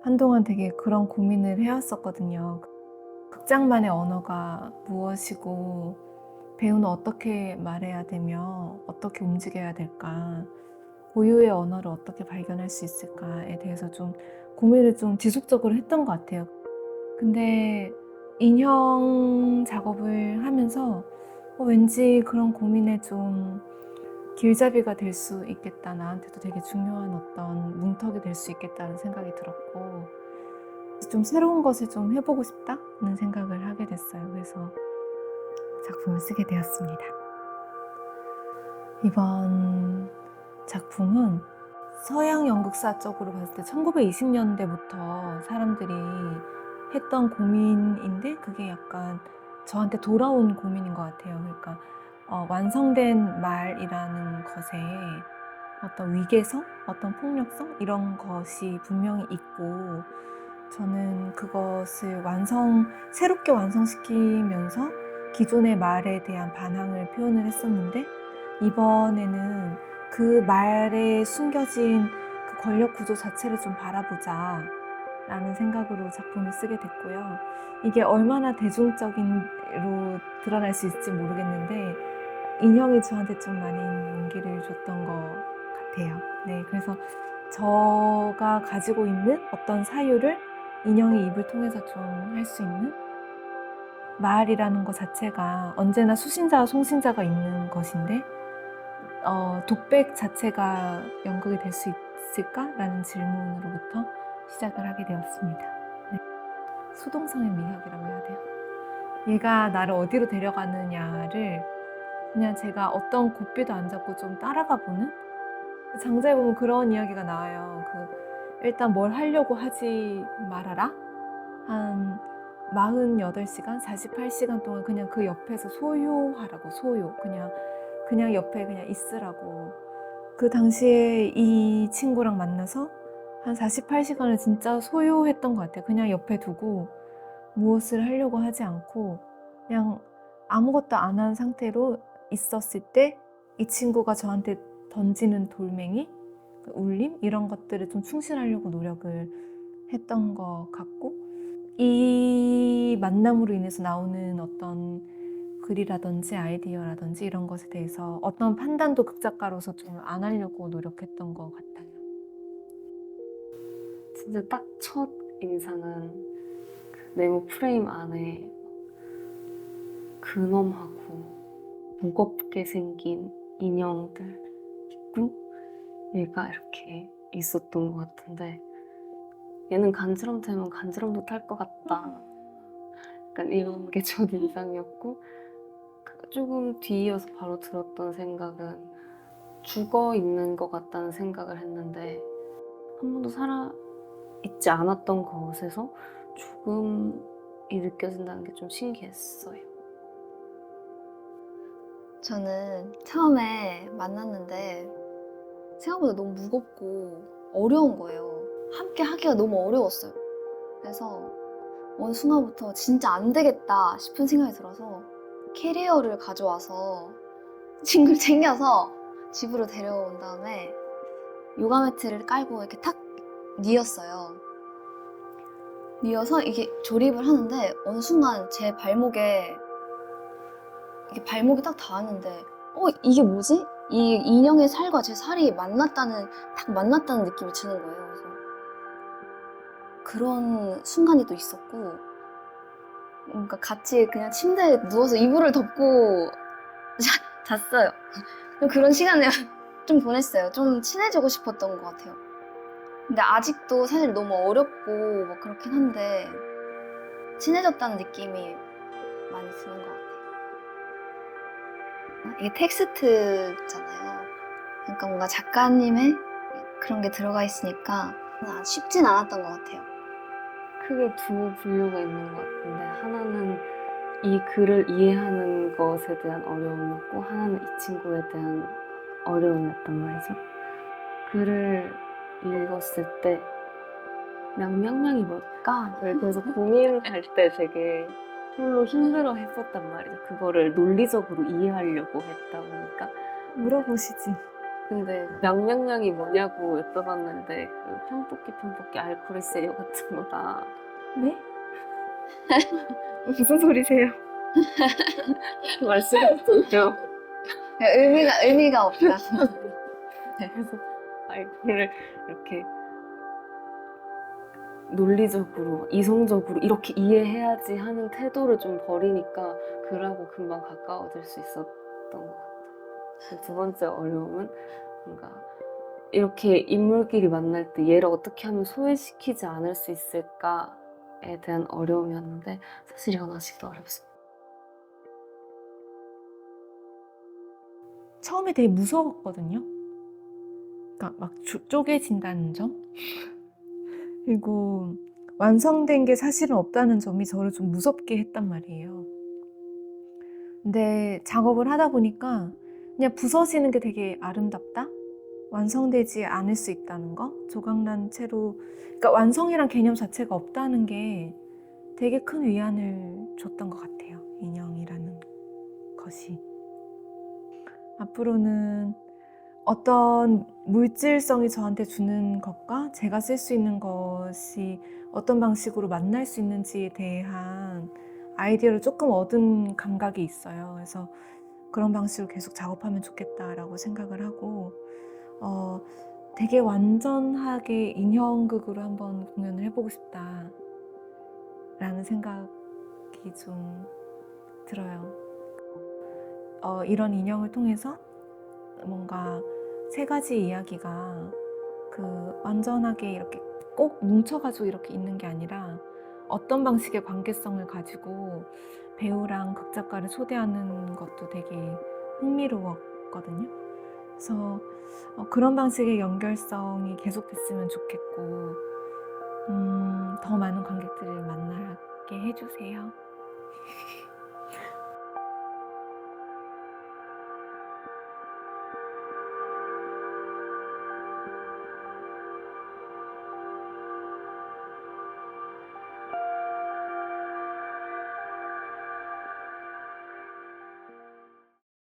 한동안 되게 그런 고민을 해왔었거든요. 극장만의 언어가 무엇이고 배우는 어떻게 말해야 되며 어떻게 움직여야 될까, 고유의 언어를 어떻게 발견할 수 있을까에 대해서 좀 고민을 좀 지속적으로 했던 것 같아요. 근데 인형 작업을 하면서 왠지 그런 고민에 좀 길잡이가 될 수 있겠다, 나한테도 되게 중요한 어떤 문턱이 될 수 있겠다는 생각이 들었고, 좀 새로운 것을 좀 해보고 싶다는 생각을 하게 됐어요. 그래서 작품을 쓰게 되었습니다. 이번 작품은 서양 연극사 쪽으로 봤을 때 1920년대부터 사람들이 했던 고민인데, 그게 약간 저한테 돌아온 고민인 것 같아요. 그러니까 완성된 말이라는 것에 어떤 위계성, 어떤 폭력성, 이런 것이 분명히 있고, 저는 그것을 새롭게 완성시키면서 기존의 말에 대한 반항을 표현을 했었는데, 이번에는 그 말에 숨겨진 그 권력 구조 자체를 좀 바라보자 라는 생각으로 작품을 쓰게 됐고요. 이게 얼마나 대중적인로 드러날 수 있을지 모르겠는데, 인형이 저한테 좀 많이 용기를 줬던 것 같아요. 네, 그래서 저가 가지고 있는 어떤 사유를 인형의 입을 통해서 좀 할 수 있는, 말이라는 것 자체가 언제나 수신자와 송신자가 있는 것인데 독백 자체가 연극이 될 수 있을까라는 질문으로부터 시작을 하게 되었습니다. 네. 수동성의 미학이라고 해야 돼요. 얘가 나를 어디로 데려가느냐를 그냥 제가 어떤 고삐도 안 잡고 좀 따라가 보는, 장자에 보면 그런 이야기가 나와요. 일단 뭘 하려고 하지 말아라. 한 48시간, 48시간 동안 그냥 그 옆에서 소요하라고, 소요. 그냥 옆에 그냥 있으라고. 그 당시에 이 친구랑 만나서 한 48시간을 진짜 소요했던 것 같아요. 그냥 옆에 두고 무엇을 하려고 하지 않고 그냥 아무것도 안 한 상태로 있었을 때, 이 친구가 저한테 던지는 돌멩이, 울림, 이런 것들을 좀 충실하려고 노력을 했던 것 같고, 이 만남으로 인해서 나오는 어떤 글이라든지 아이디어라든지 이런 것에 대해서 어떤 판단도 극작가로서 좀 안 하려고 노력했던 것 같아요. 진짜 딱 첫 인상은 그 네모 프레임 안에 근엄하고 무겁게 생긴 인형들 있고 얘가 이렇게 있었던 것 같은데, 얘는 간지럼 타면 간지럼도 탈 것 같다, 약간 이런 게 첫 인상이었고, 조금 뒤이어서 바로 들었던 생각은 죽어 있는 것 같다는 생각을 했는데, 한 번도 살아있지 않았던 것에서 죽음이 느껴진다는 게 좀 신기했어요. 저는 처음에 만났는데 생각보다 너무 무겁고 어려운 거예요. 함께 하기가 너무 어려웠어요. 그래서 어느 순간부터 진짜 안 되겠다 싶은 생각이 들어서 캐리어를 가져와서 친구를 챙겨서 집으로 데려온 다음에 요가 매트를 깔고 이렇게 탁 뉘었어요. 뉘어서 이게 조립을 하는데 어느 순간 제 발목에 이게 발목이 딱 닿았는데 이게 뭐지? 이 인형의 살과 제 살이 딱 만났다는 느낌이 드는 거예요. 그래서 그런 순간이 또 있었고, 그러니까 같이 그냥 침대에 누워서 이불을 덮고 잤어요. 그런 시간을 좀 보냈어요. 좀 친해지고 싶었던 것 같아요. 근데 아직도 사실 너무 어렵고 막 그렇긴 한데 친해졌다는 느낌이 많이 드는 것 같아요. 이게 텍스트잖아요. 그러니까 뭔가 작가님의 그런 게 들어가 있으니까 쉽진 않았던 것 같아요. 크게 두 분류가 있는 것 같은데, 하나는 이 글을 이해하는 것에 대한 어려움이었고, 하나는 이 친구에 대한 어려움이었단 말이죠. 글을 읽었을 때 명명명이 뭘까? 그래서 고민할 때 되게 별로 힘들어 했었단 말이죠. 그거를 논리적으로 이해하려고 했다 보니까. 물어보시지. 근데 명령량이 뭐냐고 여쭤봤는데 그 편뽑기 알코올세요 같은 거다. 네? 무슨 소리세요? 말씀하셨어요. 의미가 없다. 그래서 알코올을 이렇게 논리적으로, 이성적으로 이렇게 이해해야지 하는 태도를 좀 버리니까 글하고 금방 가까워질 수 있었던 것 같아요. 두 번째 어려움은 뭔가 이렇게 인물끼리 만날 때 얘를 어떻게 하면 소외시키지 않을 수 있을까에 대한 어려움이었는데 사실 이건 아직도 어렵습니다. 처음에 되게 무서웠거든요. 그러니까 막 쪼개진다는 점. 그리고 완성된 게 사실은 없다는 점이 저를 좀 무섭게 했단 말이에요. 근데 작업을 하다 보니까 그냥 부서지는 게 되게 아름답다? 완성되지 않을 수 있다는 거? 조각난 채로, 그러니까 완성이란 개념 자체가 없다는 게 되게 큰 위안을 줬던 것 같아요. 인형이라는 것이. 앞으로는 어떤 물질성이 저한테 주는 것과 제가 쓸 수 있는 것이 어떤 방식으로 만날 수 있는지에 대한 아이디어를 조금 얻은 감각이 있어요. 그래서 그런 방식으로 계속 작업하면 좋겠다라고 생각을 하고 되게 완전하게 인형극으로 한번 공연을 해보고 싶다라는 생각이 좀 들어요. 이런 인형을 통해서 뭔가 세 가지 이야기가 그 완전하게 이렇게 꼭 뭉쳐가지고 이렇게 있는 게 아니라 어떤 방식의 관계성을 가지고 배우랑 극작가를 초대하는 것도 되게 흥미로웠거든요. 그래서 그런 방식의 연결성이 계속됐으면 좋겠고 더 많은 관객들을 만나게 해주세요.